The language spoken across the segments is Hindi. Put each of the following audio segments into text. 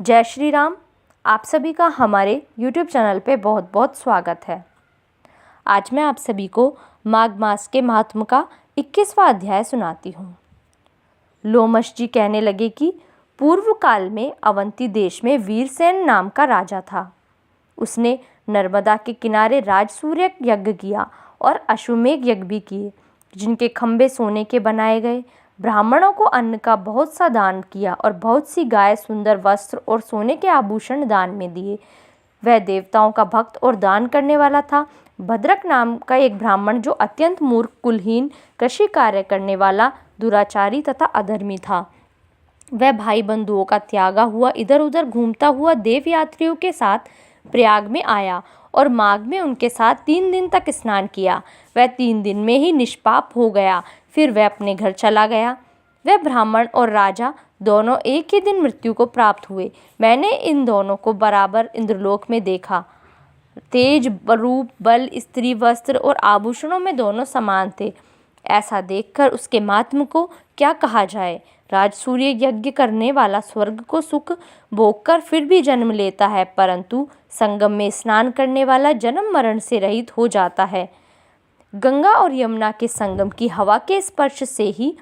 जय श्री राम। आप सभी का हमारे YouTube चैनल पे बहुत बहुत स्वागत है। आज मैं आप सभी को माघ मास के महात्म का 21वां अध्याय सुनाती हूँ। लोमश जी कहने लगे कि पूर्व काल में अवंती देश में वीरसेन नाम का राजा था। उसने नर्मदा के किनारे राजसूर्य यज्ञ किया और अश्वमेघ यज्ञ भी किए, जिनके खंभे सोने के बनाए गए। ब्राह्मणों को अन्न का बहुत सा दान किया और बहुत सी गाय, सुंदर वस्त्र और सोने के आभूषण दान में दिए। वह देवताओं का भक्त और दान करने वाला था। भद्रक नाम का एक ब्राह्मण, जो अत्यंत मूर्ख, कुलहीन, कृषि कार्य करने वाला, दुराचारी तथा अधर्मी था, वह भाई बंधुओं का त्यागा हुआ इधर उधर घूमता हुआ देव यात्रियों के साथ प्रयाग में आया और माघ में उनके साथ 3 दिन तक स्नान किया। वह 3 दिन में ही निष्पाप हो गया। फिर वह अपने घर चला गया। वह ब्राह्मण और राजा दोनों एक ही दिन मृत्यु को प्राप्त हुए। मैंने इन दोनों को बराबर इंद्रलोक में देखा। तेज, रूप, बल, स्त्री, वस्त्र और आभूषणों में दोनों समान थे। ऐसा देखकर उसके महात्म को क्या कहा जाए। राजसूर्य यज्ञ करने वाला स्वर्ग को सुख भोगकर फिर भी जन्म लेता है, परंतु संगम में स्नान करने वाला जन्म मरण से रहित हो जाता है। गंगा और यमुना के संगम की हवा के स्पर्श से ही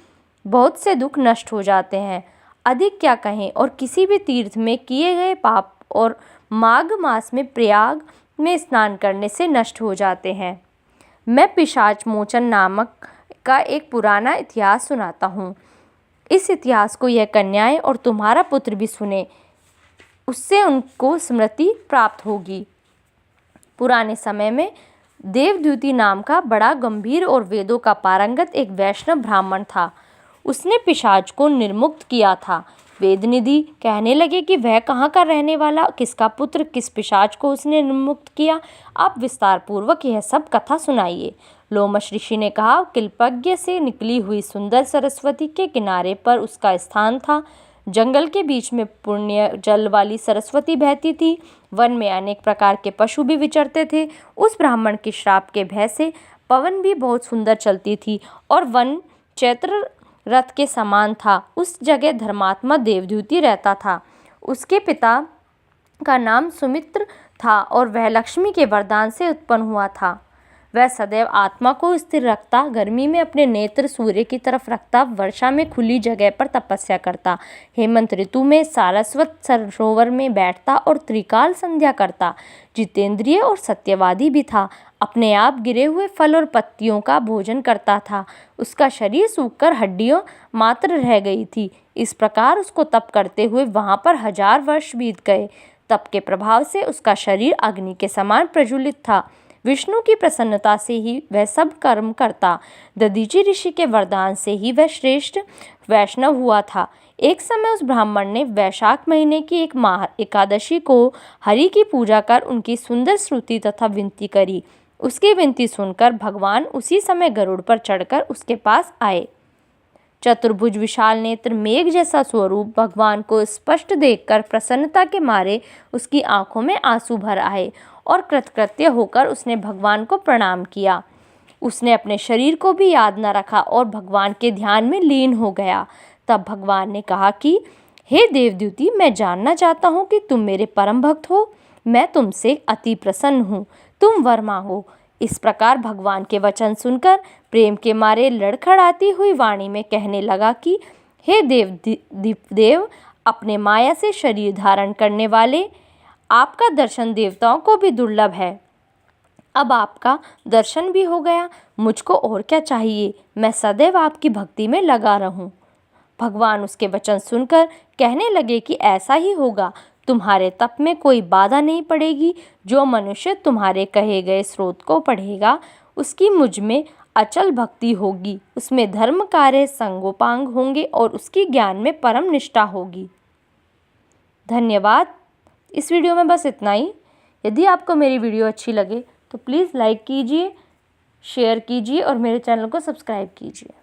बहुत से दुख नष्ट हो जाते हैं। अधिक क्या कहें, और किसी भी तीर्थ में किए गए पाप और माघ मास में प्रयाग में स्नान करने से नष्ट हो जाते हैं। मैं पिशाच मोचन नामक का एक पुराना इतिहास सुनाता हूँ। इस इतिहास को यह कन्याएं और तुम्हारा पुत्र भी सुने, उससे उनको स्मृति प्राप्त होगी। पुराने समय में देवद्युति नाम का बड़ा गंभीर और वेदों का पारंगत एक वैष्णव ब्राह्मण था। उसने पिशाच को निर्मुक्त किया था। वेदनिधि कहने लगे कि वह कहाँ का रहने वाला, किसका पुत्र, किस पिशाच को उसने निर्मुक्त किया। आप विस्तार पूर्वक यह सब कथा सुनाइए। लोमश ऋषि ने कहा, किल्पज्ञ से निकली हुई सुंदर सरस्वती के किनारे पर उसका स्थान था। जंगल के बीच में पुण्य जल वाली सरस्वती बहती थी। वन में अनेक प्रकार के पशु भी विचरते थे। उस ब्राह्मण के श्राप के भय से पवन भी बहुत सुंदर चलती थी और वन चैत्र रथ के समान था। उस जगह धर्मात्मा देवद्युति रहता था। उसके पिता का नाम सुमित्र था और वह लक्ष्मी के वरदान से उत्पन्न हुआ था। वह सदैव आत्मा को स्थिर रखता, गर्मी में अपने नेत्र सूर्य की तरफ रखता, वर्षा में खुली जगह पर तपस्या करता, हेमंत ऋतु में सारस्वत सरोवर में बैठता और त्रिकाल संध्या करता। जितेंद्रिय और सत्यवादी भी था। अपने आप गिरे हुए फल और पत्तियों का भोजन करता था। उसका शरीर सूखकर हड्डियों मात्र रह गई थी। इस प्रकार उसको तप करते हुए वहाँ पर 1000 वर्ष बीत गए। तप के प्रभाव से उसका शरीर अग्नि के समान प्रज्वलित था। विष्णु की प्रसन्नता से ही वह सब कर्म करता। दधीचि ऋषि के वरदान से ही वह श्रेष्ठ वैष्णव हुआ था। एक समय उस ब्राह्मण ने वैशाख महीने की एक एकादशी को हरि की पूजा कर उनकी सुंदर स्तुति तथा विनती करी। उसकी विनती सुनकर भगवान उसी समय गरुड़ पर चढ़कर उसके पास आए। चतुर्भुज, विशाल नेत्र, मेघ जैसा स्वरूप भगवान को स्पष्ट देखकर प्रसन्नता के मारे उसकी आंखों में आंसू भर आए और कृतकृत्य होकर उसने भगवान को प्रणाम किया। उसने अपने शरीर को भी याद न रखा और भगवान के ध्यान में लीन हो गया। तब भगवान ने कहा कि हे देवद्युति, मैं जानना चाहता हूँ कि तुम मेरे परम भक्त हो। मैं तुमसे अति प्रसन्न हूँ, तुम वर मांगो। इस प्रकार भगवान के वचन सुनकर प्रेम के मारे लड़खड़ाती हुई वाणी में कहने लगा कि हे देव, अपने माया से शरीर धारण करने वाले, आपका दर्शन देवताओं को भी दुर्लभ है। अब आपका दर्शन भी हो गया, मुझको और क्या चाहिए। मैं सदैव आपकी भक्ति में लगा रहूं। भगवान उसके वचन सुनकर कहने लगे कि ऐसा ही होगा। तुम्हारे तप में कोई बाधा नहीं पड़ेगी। जो मनुष्य तुम्हारे कहे गए स्रोत को पढ़ेगा, उसकी मुझ में अचल भक्ति होगी, उसमें धर्म कार्य संगोपांग होंगे और उसकी ज्ञान में परम निष्ठा होगी। धन्यवाद। इस वीडियो में बस इतना ही। यदि आपको मेरी वीडियो अच्छी लगे तो प्लीज़ लाइक कीजिए, शेयर कीजिए और मेरे चैनल को सब्सक्राइब कीजिए।